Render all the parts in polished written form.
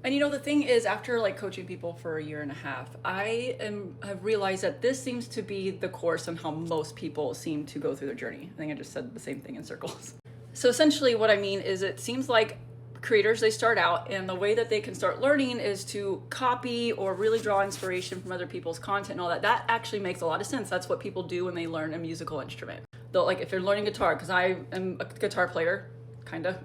And you know, the thing is, after like coaching people for a year and a half, have realized that this seems to be the course on how most people seem to go through their journey. I think I just said the same thing in circles. So essentially what I mean is it seems like creators, they start out and the way that they can start learning is to copy or really draw inspiration from other people's content and all that. That actually makes a lot of sense. That's what people do when they learn a musical instrument. Though, like if you're learning guitar, because I am a guitar player, kind of,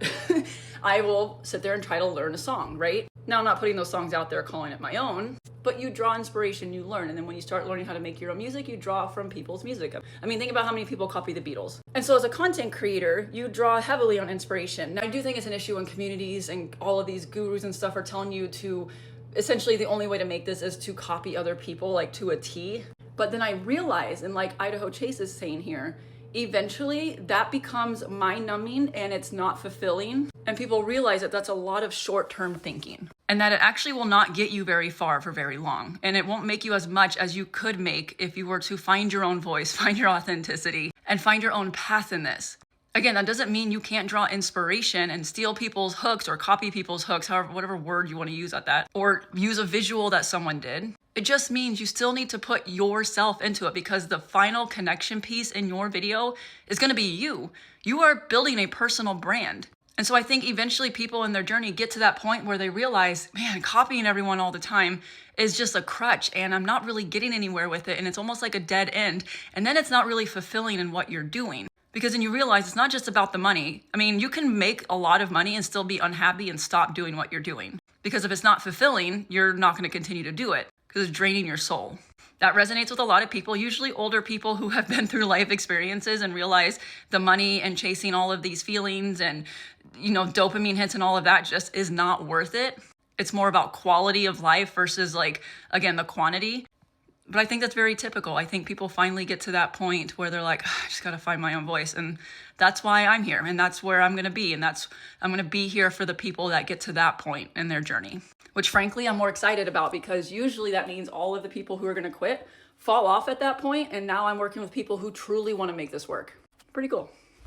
I will sit there and try to learn a song, right? Now, I'm not putting those songs out there calling it my own, but you draw inspiration, you learn. And then when you start learning how to make your own music, you draw from people's music. I mean, think about how many people copy the Beatles. And so as a content creator, you draw heavily on inspiration. Now, I do think it's an issue when communities and all of these gurus and stuff are telling you to, essentially the only way to make this is to copy other people, like to a T. But then I realize, and like Idaho Chase is saying here, eventually that becomes mind numbing and it's not fulfilling. And people realize that that's a lot of short-term thinking and that it actually will not get you very far for very long. And it won't make you as much as you could make if you were to find your own voice, find your authenticity, and find your own path in this. Again, that doesn't mean you can't draw inspiration and steal people's hooks or copy people's hooks, however, whatever word you want to use at that, or use a visual that someone did. It just means you still need to put yourself into it because the final connection piece in your video is going to be you. You are building a personal brand. And so I think eventually people in their journey get to that point where they realize, man, copying everyone all the time is just a crutch and I'm not really getting anywhere with it. And it's almost like a dead end. And then it's not really fulfilling in what you're doing. Because then you realize it's not just about the money. I mean, you can make a lot of money and still be unhappy and stop doing what you're doing. Because if it's not fulfilling, you're not going to continue to do it because it's draining your soul. That resonates with a lot of people, usually older people who have been through life experiences and realize the money and chasing all of these feelings and, you know, dopamine hits and all of that just is not worth it. It's more about quality of life versus like, again, the quantity. But I think that's very typical. I think people finally get to that point where they're like, I just got to find my own voice. And that's why I'm here. And that's where I'm going to be. And I'm going to be here for the people that get to that point in their journey, which frankly, I'm more excited about because usually that means all of the people who are going to quit fall off at that point. And now I'm working with people who truly want to make this work. Pretty cool.